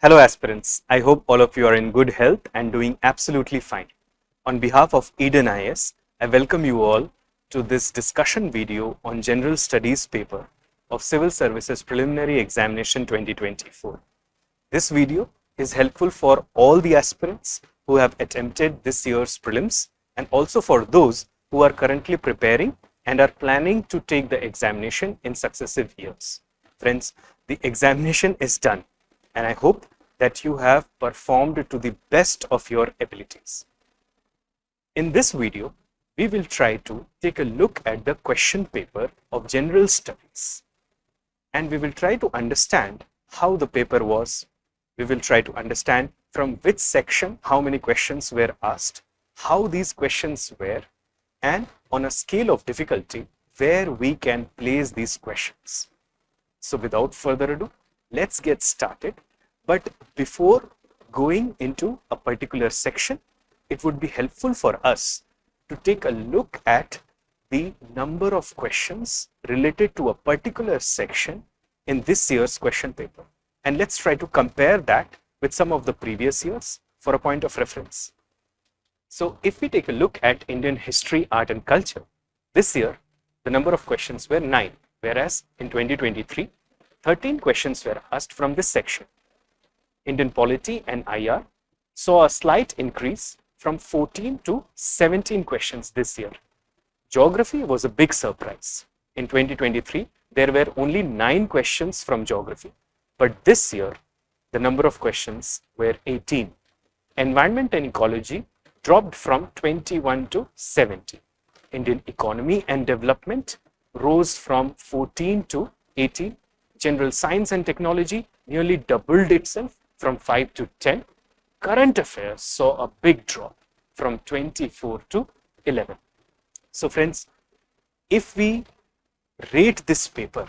Hello aspirants, I hope all of you are in good health and doing absolutely fine. On behalf of Eden IS, I welcome you all to this discussion video on General Studies paper of Civil Services Preliminary Examination 2024. This video is helpful for all the aspirants who have attempted this year's prelims and also for those who are currently preparing and are planning to take the examination in successive years. Friends, the examination is done, and I hope that you have performed to the best of your abilities. In this video, we will try to take a look at the question paper of General Studies, and we will try to understand how the paper was. We will try to understand from which section how many questions were asked, how these questions were, and on a scale of difficulty where we can place these questions. So without further ado, let's get started. But before going into a particular section, it would be helpful for us to take a look at the number of questions related to a particular section in this year's question paper. And let's try to compare that with some of the previous years for a point of reference. So if we take a look at Indian history, art and culture, this year the number of questions were 9, whereas in 2023, 13 questions were asked from this section. Indian Polity and IR saw a slight increase from 14 to 17 questions this year. Geography was a big surprise. In 2023, there were only 9 questions from geography, but this year, the number of questions were 18. Environment and ecology dropped from 21 to 70. Indian economy and development rose from 14 to 18. General science and technology nearly doubled itself from 5 to 10. Current affairs saw a big drop from 24 to 11. So friends, if we rate this paper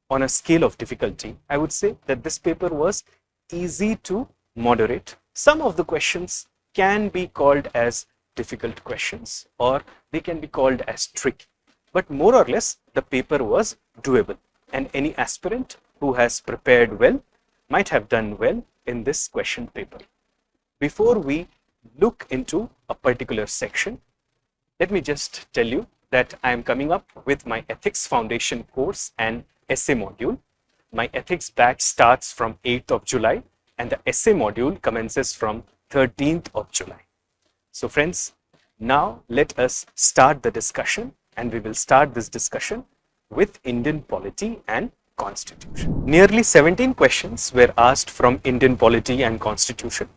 on a scale of difficulty, I would say that this paper was easy to moderate. Some of the questions can be called as difficult questions or they can be called as tricky, but more or less the paper was doable, and any aspirant who has prepared well might have done well in this question paper. Before we look into a particular section, let me just tell you that I am coming up with my Ethics Foundation course and essay module. My ethics batch starts from 8th of July and the essay module commences from 13th of July. So friends, now let us start the discussion, and we will start this discussion with Indian polity and Constitution. Nearly 17 questions were asked from Indian polity and Constitution.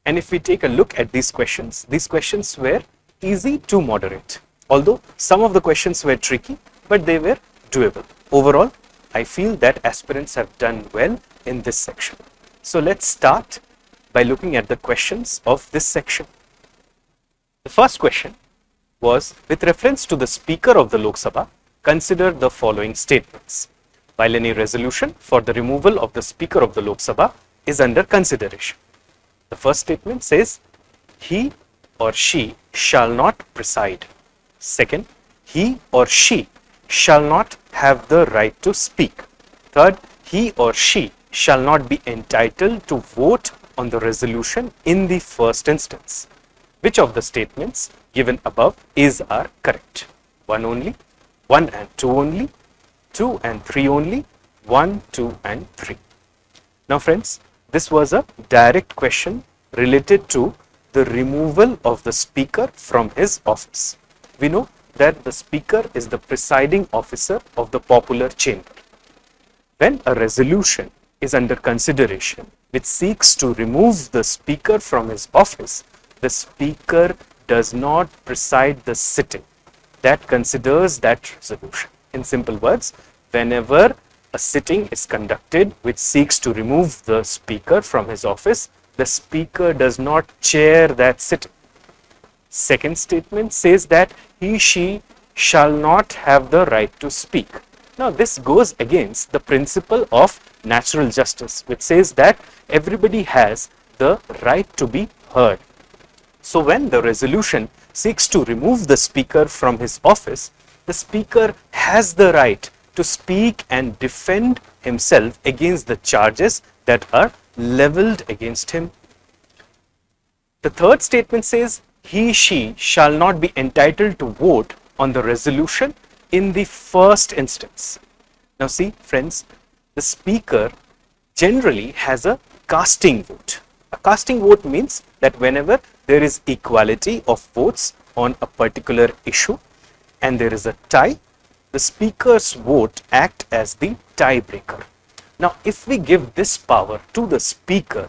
And if we take a look at these questions were easy to moderate. Although some of the questions were tricky, but they were doable. Overall, I feel that aspirants have done well in this section. So let's start by looking at the questions of this section. The first question was, with reference to the Speaker of the Lok Sabha, consider the following statements. While any resolution for the removal of the Speaker of the Lok Sabha is under consideration. The first statement says, he or she shall not preside. Second, he or she shall not have the right to speak. Third, he or she shall not be entitled to vote on the resolution in the first instance. Which of the statements given above are correct? 1 only, 1 and 2 only, 2 and 3 only, 1, 2 and 3. Now friends, this was a direct question related to the removal of the Speaker from his office. We know that the Speaker is the presiding officer of the popular chamber. When a resolution is under consideration which seeks to remove the Speaker from his office, the Speaker does not preside the sitting that considers that resolution. In simple words, whenever a sitting is conducted which seeks to remove the Speaker from his office, the Speaker does not chair that sitting. Second statement says that she shall not have the right to speak. Now this goes against the principle of natural justice, which says that everybody has the right to be heard. So when the resolution seeks to remove the Speaker from his office, the Speaker has the right to speak and defend himself against the charges that are leveled against him. The third statement says, he/she shall not be entitled to vote on the resolution in the first instance. Now see, friends, the speaker generally has a casting vote. A casting vote means that whenever there is equality of votes on a particular issue and there is a tie, the speaker's vote acts as the tiebreaker. Now, if we give this power to the speaker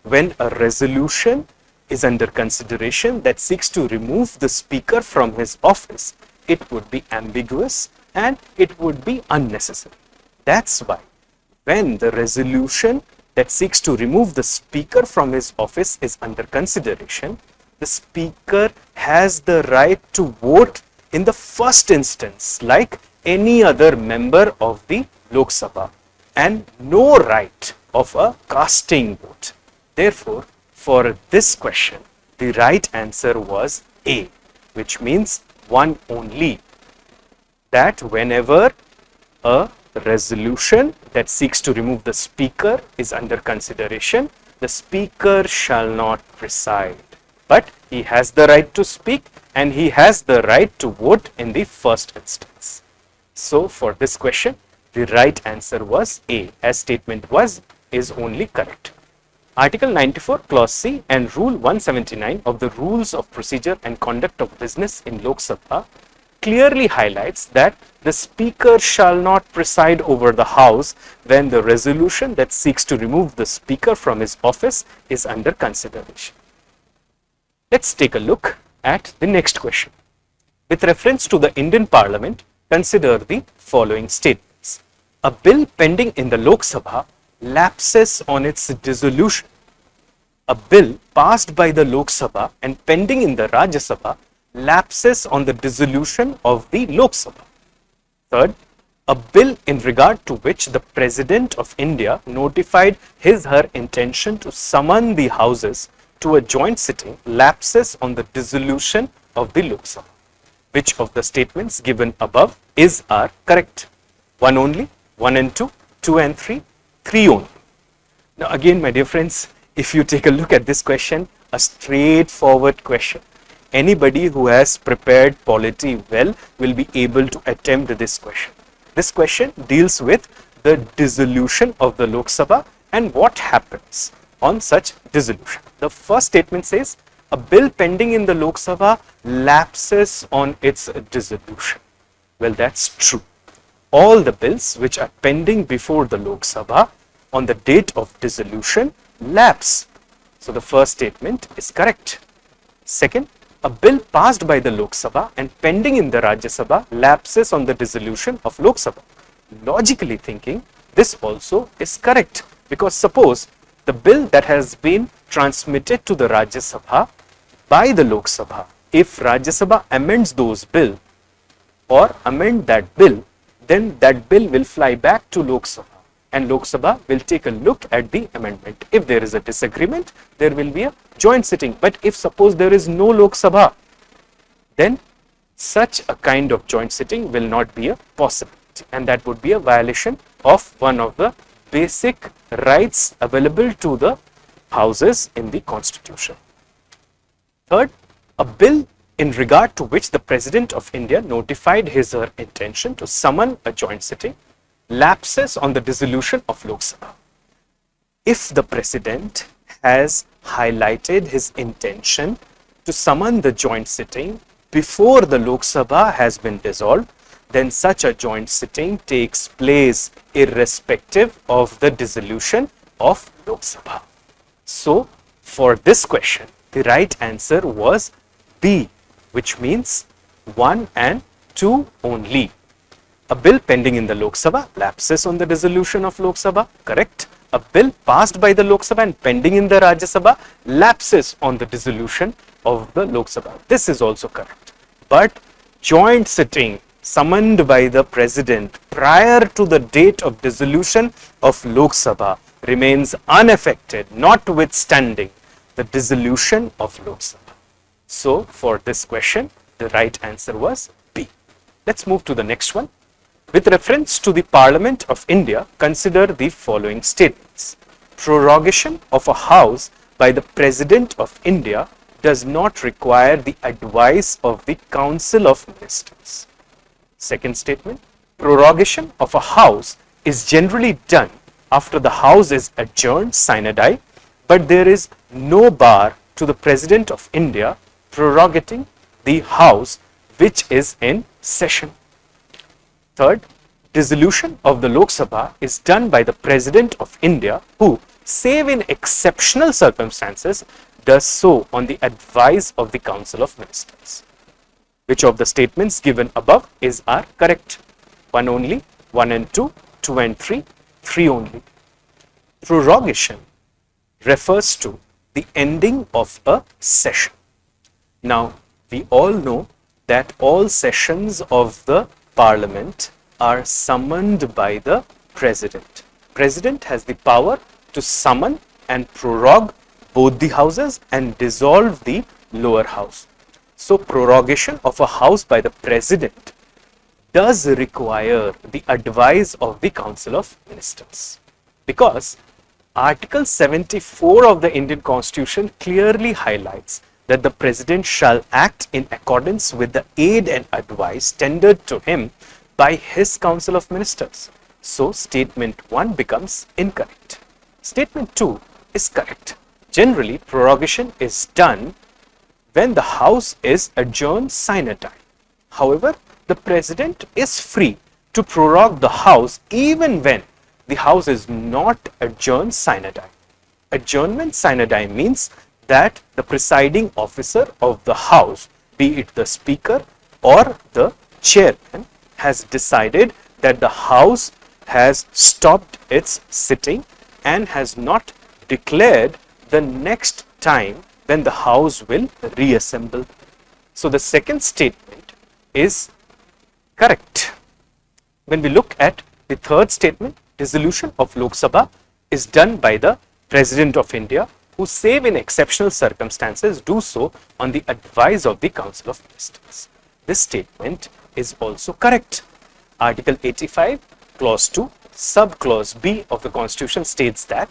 when a resolution is under consideration that seeks to remove the speaker from his office, it would be ambiguous and it would be unnecessary. That's why when the resolution that seeks to remove the speaker from his office is under consideration, the speaker has the right to vote in the first instance like any other member of the Lok Sabha and no right of a casting vote. Therefore, for this question, the right answer was A, which means one only. That whenever a resolution that seeks to remove the speaker is under consideration, the speaker shall not preside. But he has the right to speak and he has the right to vote in the first instance. So for this question, the right answer was A, as statement was is only correct. Article 94 Clause C and Rule 179 of the Rules of Procedure and Conduct of Business in Lok Sabha clearly highlights that the speaker shall not preside over the house when the resolution that seeks to remove the speaker from his office is under consideration. Let's take a look at the next question. With reference to the Indian Parliament, consider the following statements. A bill pending in the Lok Sabha lapses on its dissolution. A bill passed by the Lok Sabha and pending in the Rajya Sabha lapses on the dissolution of the Lok Sabha. Third, a bill in regard to which the President of India notified his/her intention to summon the houses to a joint sitting lapses on the dissolution of the Lok Sabha. Which of the statements given above are correct? 1 only, 1 and 2, 2 and 3, 3 only. Now again, my dear friends, if you take a look at this question, a straightforward question. Anybody who has prepared polity well will be able to attempt this question. This question deals with the dissolution of the Lok Sabha and what happens on such dissolution. The first statement says, a bill pending in the Lok Sabha lapses on its dissolution. Well, that's true. All the bills which are pending before the Lok Sabha on the date of dissolution lapse. So the first statement is correct. Second, a bill passed by the Lok Sabha and pending in the Rajya Sabha lapses on the dissolution of Lok Sabha. Logically thinking, this also is correct, because suppose the bill that has been transmitted to the Rajya Sabha by the Lok Sabha, if Rajya Sabha amends those bill or amend that bill, then that bill will fly back to Lok Sabha and Lok Sabha will take a look at the amendment. If there is a disagreement, there will be a joint sitting. But if suppose there is no Lok Sabha, then such a kind of joint sitting will not be a possibility, and that would be a violation of one of the basic rights available to the houses in the Constitution. Third, a bill in regard to which the President of India notified his/her intention to summon a joint sitting lapses on the dissolution of Lok Sabha. If the President has highlighted his intention to summon the joint sitting before the Lok Sabha has been dissolved, then such a joint sitting takes place irrespective of the dissolution of Lok Sabha. So, for this question, the right answer was B, which means 1 and 2 only. A bill pending in the Lok Sabha lapses on the dissolution of Lok Sabha, correct. A bill passed by the Lok Sabha and pending in the Rajya Sabha lapses on the dissolution of the Lok Sabha. This is also correct. But joint sitting summoned by the President prior to the date of dissolution of Lok Sabha remains unaffected, notwithstanding the dissolution of Lok Sabha. So, for this question, the right answer was B. Let's move to the next one. With reference to the Parliament of India, consider the following statements. prorogation of a house by the President of India does not require the advice of the Council of Ministers. Second statement, prorogation of a house is generally done after the house is adjourned sine die, but there is no bar to the President of India prorogating the house which is in session. Third, dissolution of the Lok Sabha is done by the President of India who, save in exceptional circumstances, does so on the advice of the Council of Ministers. Which of the statements given above are correct? 1 only, 1 and 2, 2 and 3, 3 only. Prorogation refers to the ending of a session. Now, we all know that all sessions of the Parliament are summoned by the President. President has the power to summon and prorogue both the houses and dissolve the lower house. So, prorogation of a house by the President does require the advice of the Council of Ministers, because Article 74 of the Indian Constitution clearly highlights that the President shall act in accordance with the aid and advice tendered to him by his Council of Ministers. So, statement 1 becomes incorrect. Statement 2 is correct. Generally, prorogation is done when the House is adjourned sine die. However, the President is free to prorogue the House even when the House is not adjourned sine die. Adjournment sine die means that the presiding officer of the House, be it the Speaker or the Chairman, has decided that the House has stopped its sitting and has not declared the next time when the House will reassemble. So, the second statement is correct. When we look at the third statement, dissolution of Lok Sabha is done by the President of India who, save in exceptional circumstances, do so on the advice of the Council of Ministers. This statement is also correct. Article 85, Clause 2, Sub-Clause B of the Constitution states that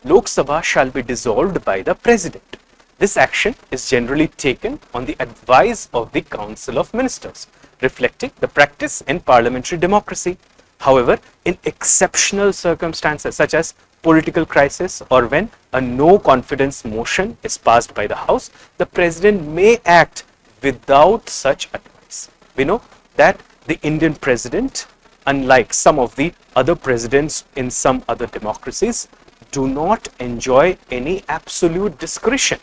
Lok Sabha shall be dissolved by the President. This action is generally taken on the advice of the Council of Ministers, reflecting the practice in parliamentary democracy. However, in exceptional circumstances such as political crisis or when a no confidence motion is passed by the House, the President may act without such advice. We know that the Indian President, unlike some of the other presidents in some other democracies, do not enjoy any absolute discretion,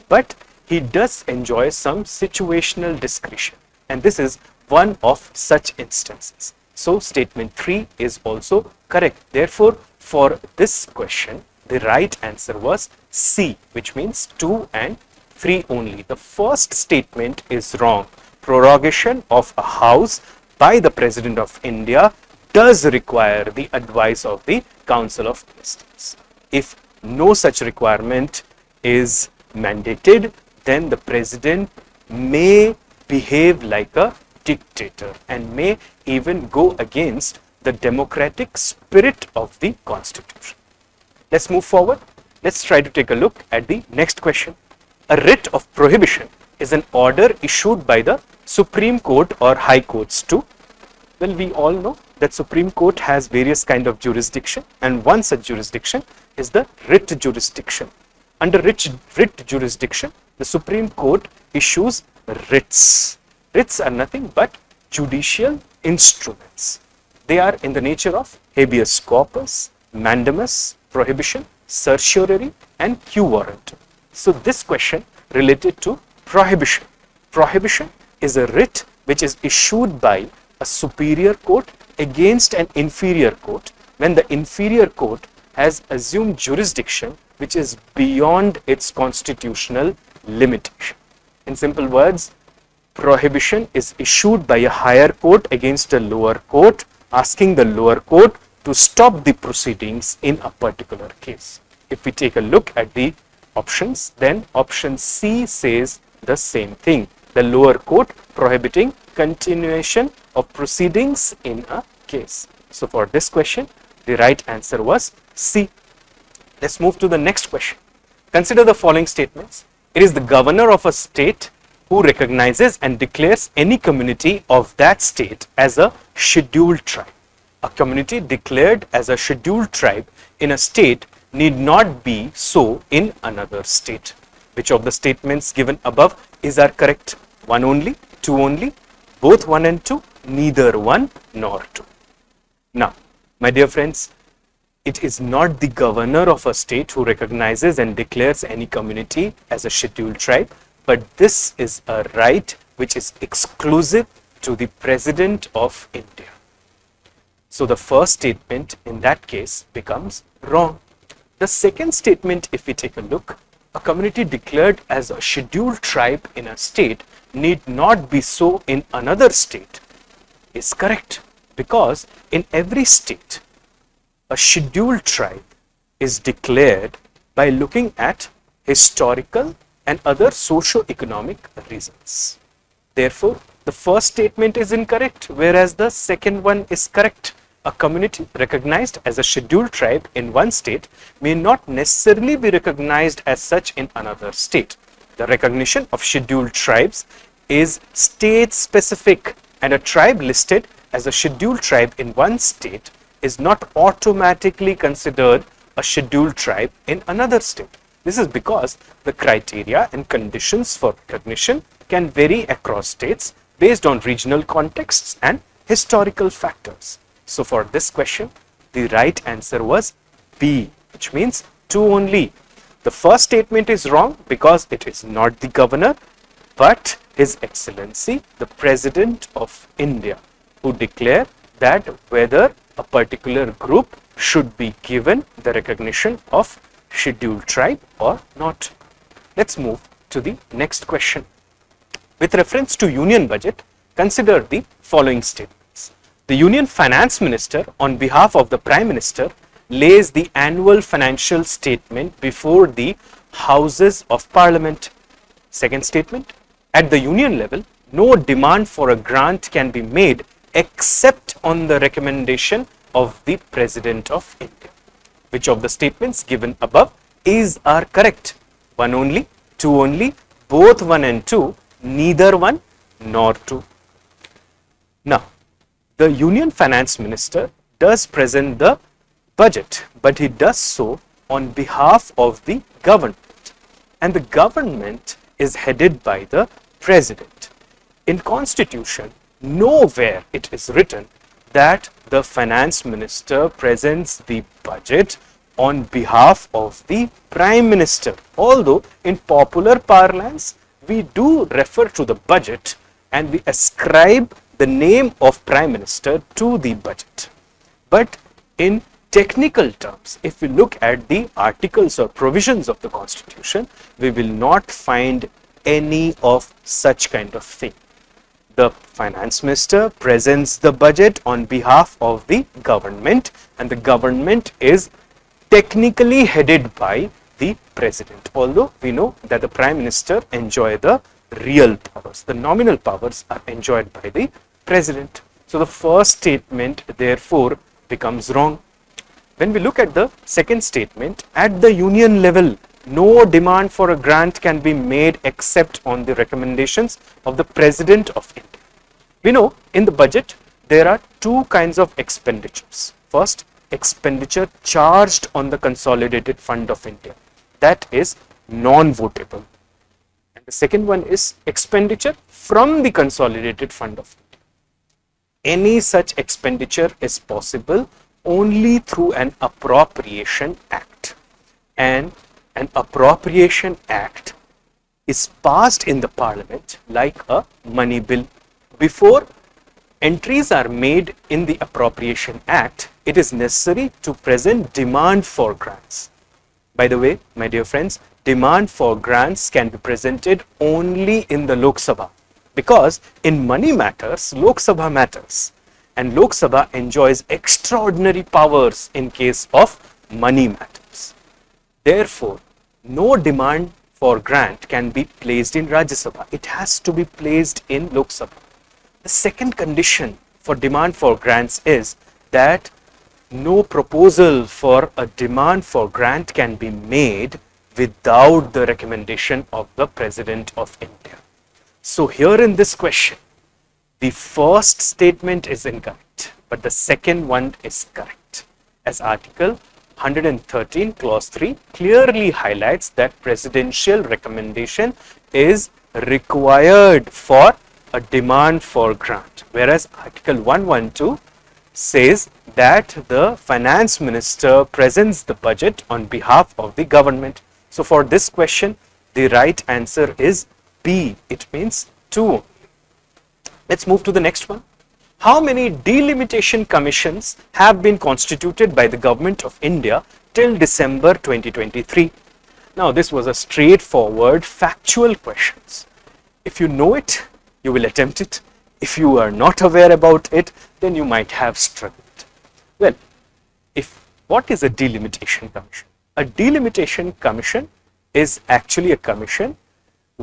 but he does enjoy some situational discretion, and this is one of such instances. So, statement 3 is also correct. Therefore, for this question, the right answer was C, which means 2 and 3 only. The first statement is wrong. Prorogation of a House by the President of India does require the advice of the Council of Ministers. If no such requirement is mandated, then the President may behave like a dictator and may even go against the democratic spirit of the Constitution. Let's move forward. Let's try to take a look at the next question. A writ of prohibition is an order issued by the Supreme Court or High Courts to, well, we all know that Supreme Court has various kind of jurisdiction, and one such jurisdiction is the writ jurisdiction. Under writ jurisdiction, the Supreme Court issues writs. Writs are nothing but judicial instruments. They are in the nature of habeas corpus, mandamus, prohibition, certiorari, and quo warranto. So, this question related to prohibition. Prohibition is a writ which is issued by a superior court against an inferior court when the inferior court has assumed jurisdiction which is beyond its constitutional limitation. In simple words, prohibition is issued by a higher court against a lower court, asking the lower court to stop the proceedings in a particular case. If we take a look at the options, then option C says the same thing. The lower court prohibiting continuation of proceedings in a case. So, for this question, the right answer was C. Let's move to the next question. Consider the following statements. It is the governor of a state who recognizes and declares any community of that state as a scheduled tribe. A community declared as a scheduled tribe in a state need not be so in another state. Which of the statements given above are correct? One only, two only, both 1 and 2, neither 1 nor 2. Now, my dear friends, it is not the governor of a state who recognizes and declares any community as a scheduled tribe, but this is a right which is exclusive to the President of India. So the first statement in that case becomes wrong. The second statement, if we take a look, a community declared as a scheduled tribe in a state need not be so in another state, is correct, because in every state a scheduled tribe is declared by looking at historical and other socio-economic reasons. Therefore, the first statement is incorrect, whereas the second one is correct. A community recognized as a scheduled tribe in one state may not necessarily be recognized as such in another state. The recognition of scheduled tribes is state specific, and a tribe listed as a scheduled tribe in one state is not automatically considered a scheduled tribe in another state. This is because the criteria and conditions for recognition can vary across states based on regional contexts and historical factors. So for this question, the right answer was B, which means 2 only. The first statement is wrong because it is not the governor, but His Excellency, the President of India, who declare that whether a particular group should be given the recognition of scheduled tribe or not. Let's move to the next question. With reference to Union Budget, consider the following statements. The Union Finance Minister, on behalf of the Prime Minister, lays the annual financial statement before the Houses of Parliament. Second statement, at the Union level, no demand for a grant can be made except on the recommendation of the President of India. Which of the statements given above are correct? 1 only, 2 only, both 1 and 2, neither 1 nor 2. Now, the Union Finance Minister does present the budget, but he does so on behalf of the government, and the government is headed by the President. In Constitution, nowhere it is written that the Finance Minister presents the budget on behalf of the Prime Minister, although in popular parlance we do refer to the budget and we ascribe the name of Prime Minister to the budget. But in technical terms, if we look at the articles or provisions of the Constitution, we will not find any of such kind of thing. The Finance Minister presents the budget on behalf of the government, and the government is technically headed by the President, although we know that the Prime Minister enjoy the real powers. The nominal powers are enjoyed by the President. So the first statement therefore becomes wrong. When we look at the second statement, at the Union level, no demand for a grant can be made except on the recommendations of the President of India. We know in the budget there are two kinds of expenditures. First, expenditure charged on the consolidated fund of India, that is non-votable, and the second one is expenditure from the consolidated fund of India. Any such expenditure is possible only through an appropriation act, and an appropriation act is passed in the parliament like a money bill. Before entries are made in the appropriation act, it is necessary to present demand for grants. By the way, my dear friends, demand for grants can be presented only in the Lok Sabha, because in money matters, Lok Sabha matters, and Lok Sabha enjoys extraordinary powers in case of money matters. Therefore, no demand for grant can be placed in Rajya Sabha. It has to be placed in Lok Sabha. The second condition for demand for grants is that no proposal for a demand for grant can be made without the recommendation of the President of India. So here in this question, the first statement is incorrect, but the second one is correct, as Article 113 Clause 3 clearly highlights that presidential recommendation is required for a demand for grant, whereas Article 112 says that the finance minister presents the budget on behalf of the government. So for this question, the right answer is B. It means 2. Let's move to the next one. How many delimitation commissions have been constituted by the government of India till December 2023? Now, this was a straightforward factual question. If you know it, you will attempt it. If you are not aware about it, then you might have struggled. Well, what is a delimitation commission? A delimitation commission is actually a commission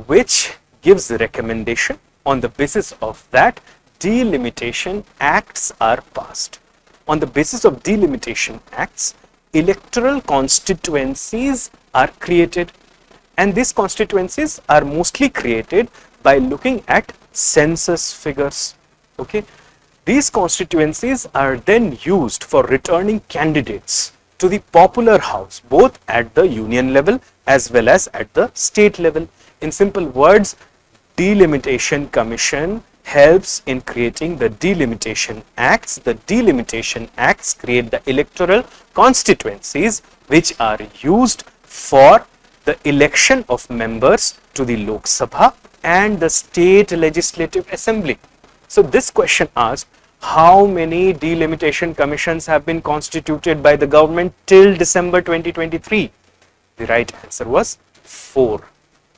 which gives the recommendation. On the basis of that, delimitation acts are passed. On the basis of delimitation acts, electoral constituencies are created, and these constituencies are mostly created by looking at census figures. Okay, these constituencies are then used for returning candidates to the popular house, both at the union level as well as at the state level. In simple words, delimitation commission helps in creating the delimitation acts. The delimitation acts create the electoral constituencies which are used for the election of members to the Lok Sabha and the state legislative assembly. So this question asks, how many delimitation commissions have been constituted by the government till December 2023? The right answer was 4.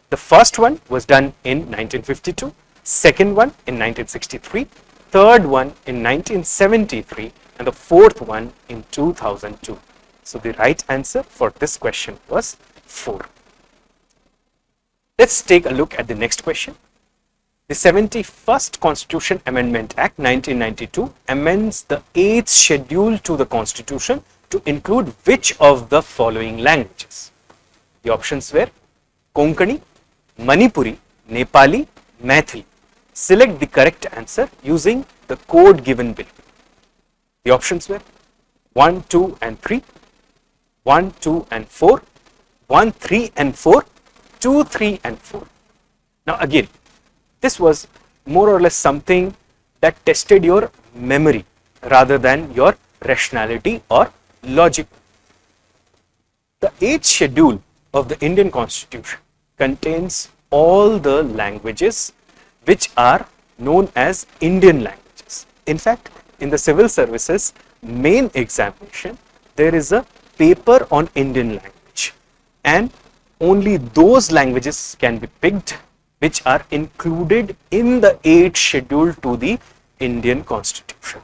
The first one was done in 1952, second one in 1963, third one in 1973, and the fourth one in 2002. So the right answer for this question was 4. Let's take a look at the next question. The 71st Constitution Amendment Act 1992 amends the 8th schedule to the Constitution to include which of the following languages? The options were Konkani, Manipuri, Nepali, Maithili. Select the correct answer using the code given below. The options were 1, 2 and 3, 1, 2 and 4, 1, 3 and 4, 2, 3 and 4. Now again, this was more or less something that tested your memory rather than your rationality or logic. The 8th schedule of the Indian Constitution contains all the languages which are known as Indian languages. In fact, in the civil services main examination, there is a paper on Indian language, and only those languages can be picked which are included in the 8th schedule to the Indian Constitution.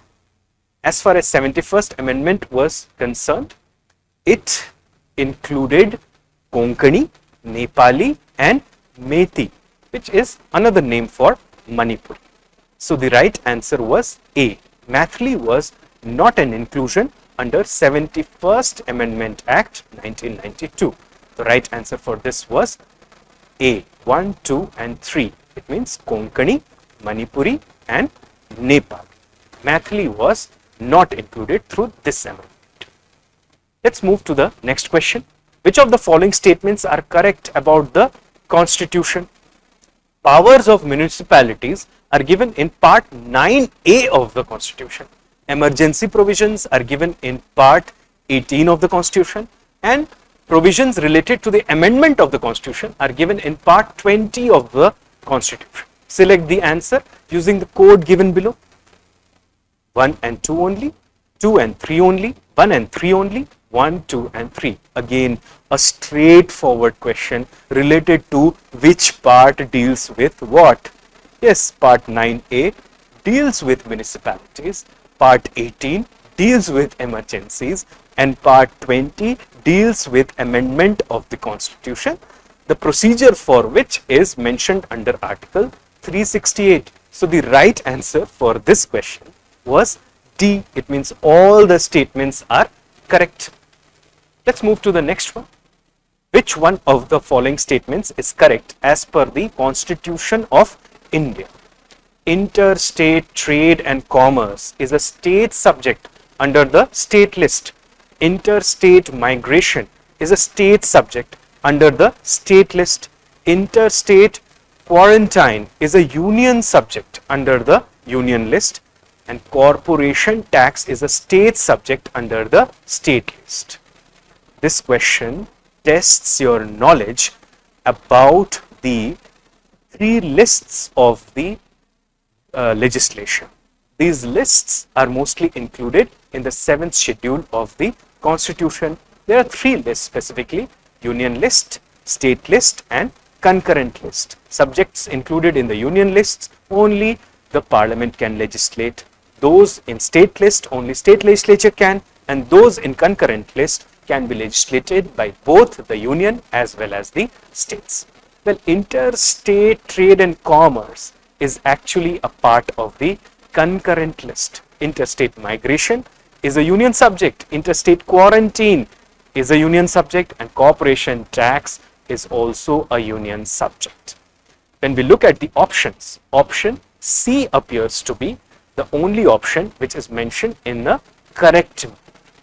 As far as 71st Amendment was concerned, it included Konkani, Nepali and Methi, which is another name for Manipuri. So the right answer was A. Maithili was not an inclusion under 71st Amendment Act 1992. The right answer for this was A. 1, 2 and 3. It means Konkani, Manipuri and Nepal. Maithili was not included through this amendment. Let's move to the next question. Which of the following statements are correct about the Constitution? Powers of municipalities are given in Part 9A of the Constitution. Emergency provisions are given in Part 18 of the Constitution, and provisions related to the amendment of the Constitution are given in Part 20 of the Constitution. Select the answer using the code given below. 1 and 2 only, 2 and 3 only, 1 and 3 only, 1, 2 and 3. Again, a straightforward question related to which part deals with what. Yes, Part 9A deals with municipalities, Part 18 deals with emergencies, and Part 20 deals with amendment of the Constitution, the procedure for which is mentioned under Article 368. So the right answer for this question was D, it means all the statements are correct. Let's move to the next one. Which one of the following statements is correct as per the Constitution of India? Interstate trade and commerce is a state subject under the state list. Interstate migration is a state subject under the state list. Interstate quarantine is a union subject under the union list. And corporation tax is a state subject under the state list. This question tests your knowledge about the three lists of the legislation. These lists are mostly included in the 7th schedule of the Constitution. There are three lists specifically: union list, state list, and concurrent list. Subjects included in the union lists, only the parliament can legislate. Those in state list, only state legislature can, and those in concurrent list can be legislated by both the union as well as the states. Well, interstate trade and commerce is actually a part of the concurrent list. Interstate migration is a union subject, interstate quarantine is a union subject, and corporation tax is also a union subject. When we look at the options, option C appears to be the only option which is mentioned in the correct.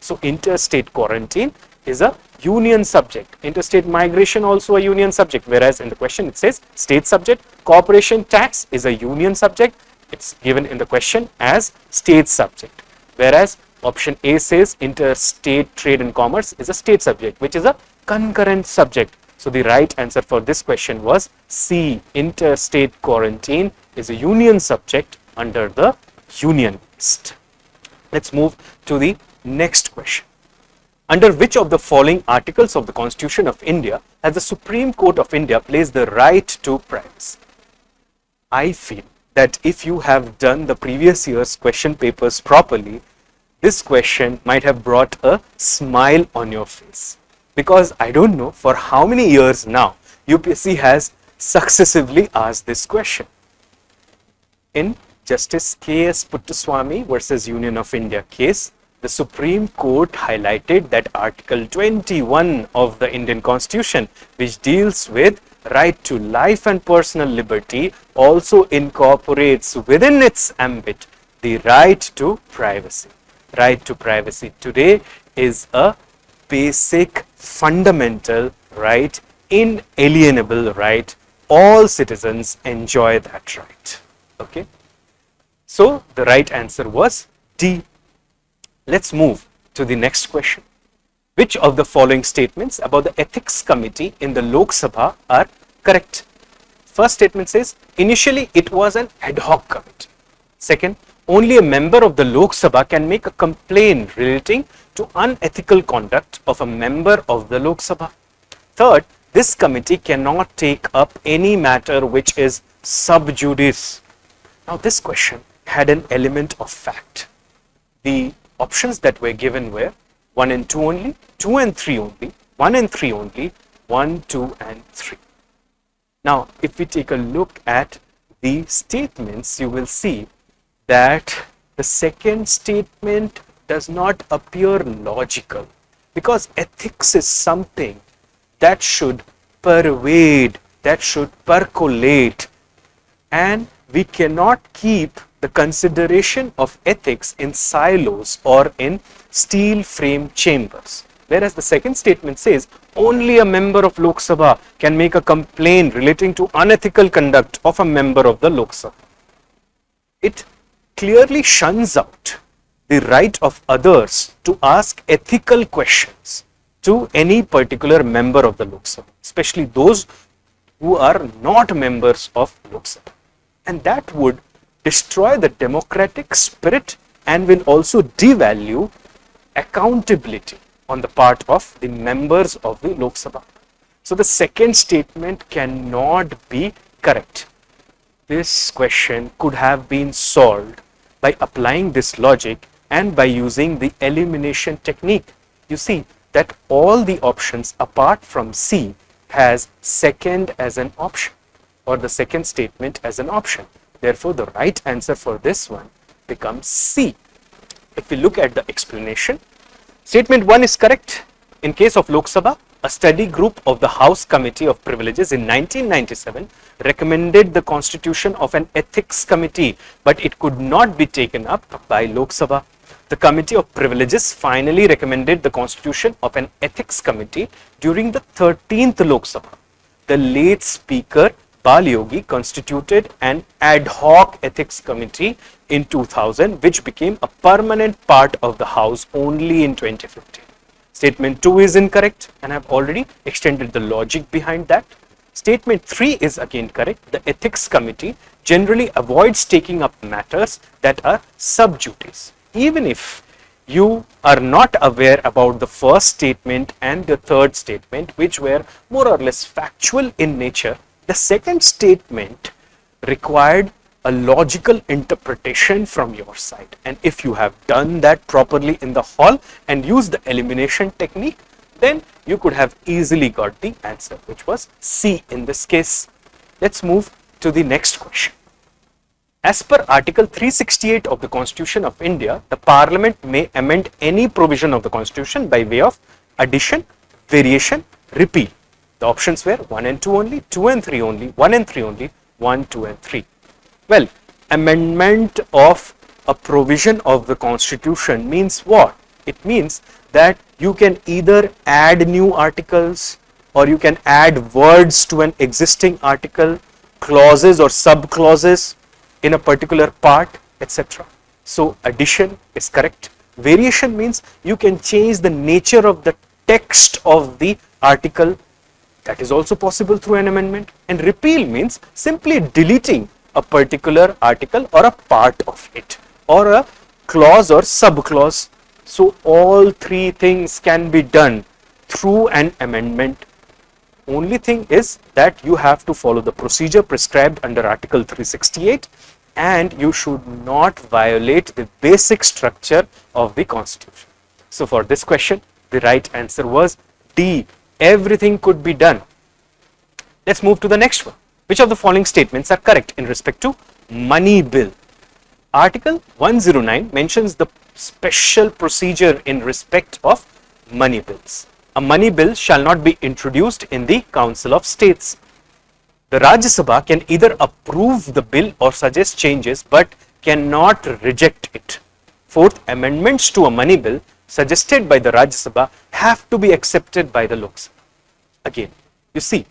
So interstate quarantine is a union subject, interstate migration also a union subject, whereas in the question it says state subject. Corporation tax is a union subject, it's given in the question as state subject, whereas option A says interstate trade and commerce is a state subject, which is a concurrent subject. So the right answer for this question was C, interstate quarantine is a union subject under the union list. Let's move to the next question. Under which of the following articles of the Constitution of India has the Supreme Court of India placed the right to privacy? I feel that if you have done the previous year's question papers properly, this question might have brought a smile on your face, because I don't know for how many years now UPSC has successively asked this question. In Justice K.S. Puttaswamy versus Union of India case, the Supreme Court highlighted that Article 21 of the Indian Constitution, which deals with right to life and personal liberty, also incorporates within its ambit the right to privacy. Right to privacy today is a basic, fundamental right, inalienable right. All citizens enjoy that right. Okay. So the right answer was D. Let's move to the next question. Which of the following statements about the ethics committee in the Lok Sabha are correct? First statement says, initially it was an ad hoc committee. Second, only a member of the Lok Sabha can make a complaint relating to unethical conduct of a member of the Lok Sabha. Third, this committee cannot take up any matter which is sub judice. Now this question had an element of fact. The options that were given were 1 and 2 only, 2 and 3 only, 1 and 3 only, 1, 2 and 3. Now, if we take a look at the statements, you will see that the second statement does not appear logical, because ethics is something that should pervade, that should percolate, and we cannot keep the consideration of ethics in silos or in steel frame chambers. Whereas the second statement says only a member of Lok Sabha can make a complaint relating to unethical conduct of a member of the Lok Sabha. It clearly shuns out the right of others to ask ethical questions to any particular member of the Lok Sabha, especially those who are not members of Lok Sabha. And that would destroy the democratic spirit and will also devalue accountability on the part of the members of the Lok Sabha. So the second statement cannot be correct. This question could have been solved by applying this logic and by using the elimination technique. You see that all the options apart from C has second as an option, or the second statement as an option. Therefore, the right answer for this one becomes C. if we look at the explanation, statement 1 is correct. In case of Lok Sabha, a study group of the House Committee of Privileges in 1997 recommended the constitution of an ethics committee, but it could not be taken up by Lok Sabha. The Committee of Privileges finally recommended the constitution of an ethics committee during the 13th Lok Sabha. The late Speaker Bal Yogi constituted an ad hoc ethics committee in 2000, which became a permanent part of the House only in 2015. Statement 2 is incorrect, and I have already extended the logic behind that. Statement 3 is again correct. The ethics committee generally avoids taking up matters that are sub judice. Even if you are not aware about the first statement and the third statement, which were more or less factual in nature, the second statement required a logical interpretation from your side. And if you have done that properly in the hall and used the elimination technique, then you could have easily got the answer, which was C in this case. Let's move to the next question. As per Article 368 of the Constitution of India, the Parliament may amend any provision of the Constitution by way of addition, variation, repeal. The options were 1 and 2 only, 2 and 3 only, 1 and 3 only, 1, 2 and 3. Well, amendment of a provision of the Constitution means what? It means that you can either add new articles or you can add words to an existing article, clauses or sub-clauses in a particular part, etc. So, addition is correct. Variation means you can change the nature of the text of the article. That is also possible through an amendment. And repeal means simply deleting a particular article or a part of it, or a clause or sub-clause. So, all three things can be done through an amendment. Only thing is that you have to follow the procedure prescribed under Article 368, and you should not violate the basic structure of the Constitution. So, for this question, the right answer was D. Everything could be done. Let's move to the next one. Which of the following statements are correct in respect to money bill? Article 109 mentions the special procedure in respect of money bills. A money bill shall not be introduced in the Council of States. The Rajya Sabha can either approve the bill or suggest changes, but cannot reject it. Fourth, amendments to a money bill suggested by the Rajya Sabha have to be accepted by the Lok Sabha. Again, you see,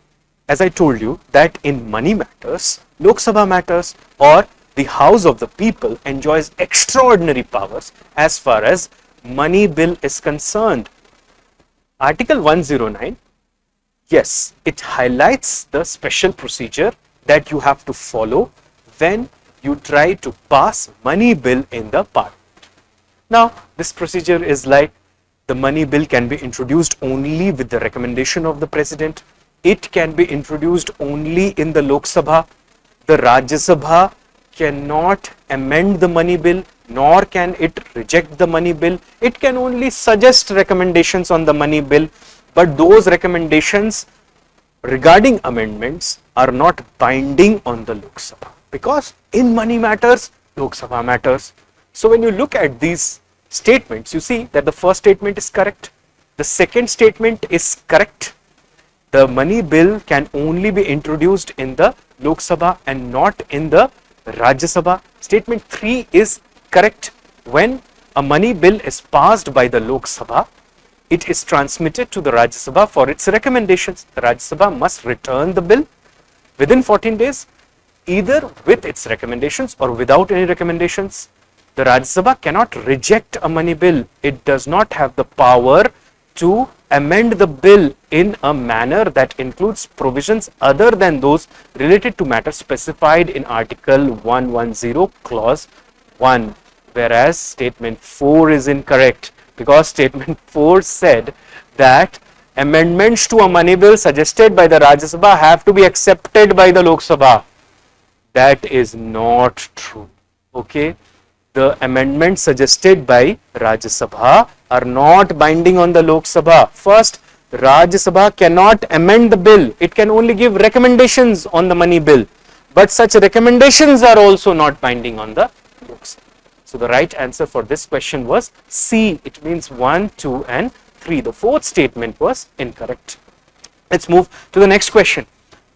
as I told you that in money matters, Lok Sabha matters, or the House of the People enjoys extraordinary powers as far as money bill is concerned. Article 109, yes, it highlights the special procedure that you have to follow when you try to pass money bill in the Parliament. Now, this procedure is like the money bill can be introduced only with the recommendation of the President. It can be introduced only in the Lok Sabha. The Rajya Sabha cannot amend the money bill, nor can it reject the money bill. It can only suggest recommendations on the money bill, but those recommendations regarding amendments are not binding on the Lok Sabha, because in money matters, Lok Sabha matters. So when you look at these statements, you see that the first statement is correct, the second statement is correct. The money bill can only be introduced in the Lok Sabha and not in the Rajya Sabha. Statement 3 is correct. When a money bill is passed by the Lok Sabha, it is transmitted to the Rajya Sabha for its recommendations. The Rajya Sabha must return the bill within 14 days, either with its recommendations or without any recommendations. The Rajya Sabha cannot reject a money bill. It does not have the power to amend the bill in a manner that includes provisions other than those related to matters specified in Article 110 Clause 1, whereas statement 4 is incorrect, because statement 4 said that amendments to a money bill suggested by the Rajya Sabha have to be accepted by the Lok Sabha. That is not true. Okay, the amendments suggested by Rajya Sabha are not binding on the Lok Sabha. First, Rajya Sabha cannot amend the bill. It can only give recommendations on the money bill, but such recommendations are also not binding on the Lok Sabha. So the right answer for this question was C. It means 1, 2 and 3. The fourth statement was incorrect. Let's move to the next question.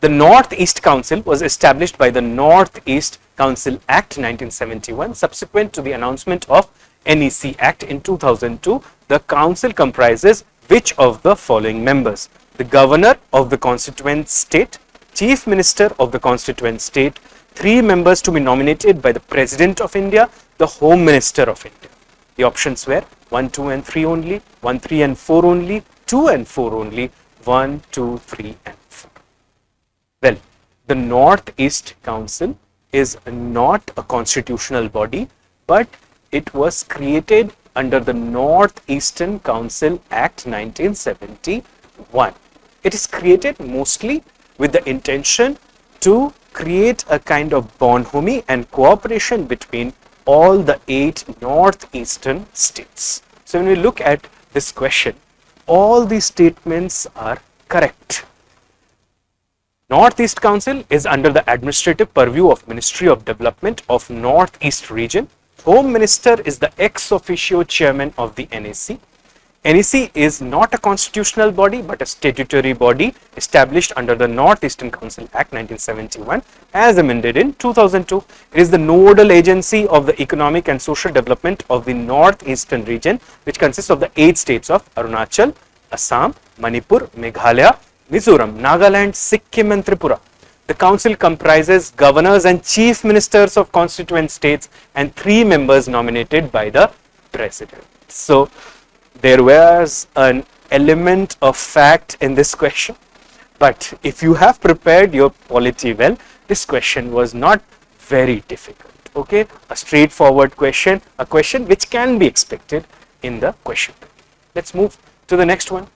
The Northeast Council was established by the Northeast Council Act 1971. Subsequent to the announcement of NEC Act in 2002, the council comprises which of the following members? The governor of the constituent state, chief minister of the constituent state, 3 members to be nominated by the President of India, the Home Minister of India. The options were 1, 2 and 3 only, 1, 3 and 4 only, 2 and 4 only, 1, 2, 3 and 4. Well, the Northeast Council is not a constitutional body, but it was created under the Northeastern Council Act 1971. It is created mostly with the intention to create a kind of bonhomie and cooperation between all the 8 northeastern states. So when we look at this question, all these statements are correct. Northeast Council is under the administrative purview of Ministry of Development of Northeast Region. Home Minister is the ex officio chairman of the NEC. NEC is not a constitutional body but a statutory body established under the Northeastern Council Act 1971 as amended in 2002. It is the nodal agency of the economic and social development of the Northeastern region, which consists of the 8 states of Arunachal, Assam, Manipur, Meghalaya, Mizoram, Nagaland, Sikkim and Tripura. The council comprises governors and chief ministers of constituent states and 3 members nominated by the president. So there was an element of fact in this question, but if you have prepared your polity well, this question was not very difficult. Okay, a straightforward question, a question which can be expected in the question paper. Let's move to the next one.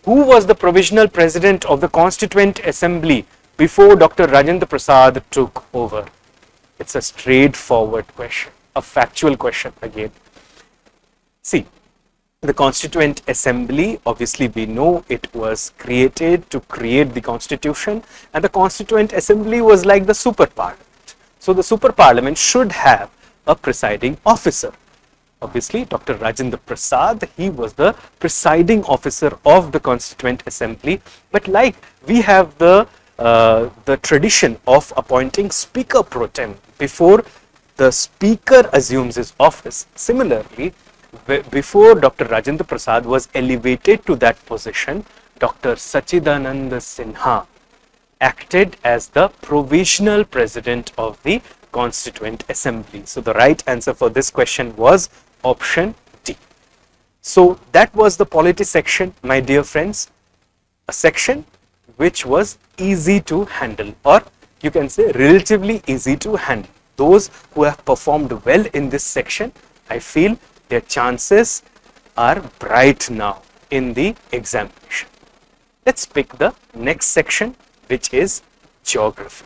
Who was the provisional president of the Constituent Assembly before Dr. Rajendra Prasad took over? It's a straightforward question, a factual question again. See, the Constituent Assembly, obviously we know it was created to create the Constitution, and the Constituent Assembly was like the super parliament. So the super parliament should have a presiding officer. Obviously, Dr. Rajendra Prasad, he was the presiding officer of the Constituent Assembly, but like we have the tradition of appointing Speaker pro tem before the Speaker assumes his office. Similarly, before Dr. Rajendra Prasad was elevated to that position, Dr. Sachidananda Sinha acted as the provisional president of the Constituent Assembly. So the right answer for this question was option D. So that was the polity section, my dear friends, a section which was easy to handle, or you can say relatively easy to handle. Those who have performed well in this section, I feel their chances are bright now in the examination. Let's pick the next section, which is geography.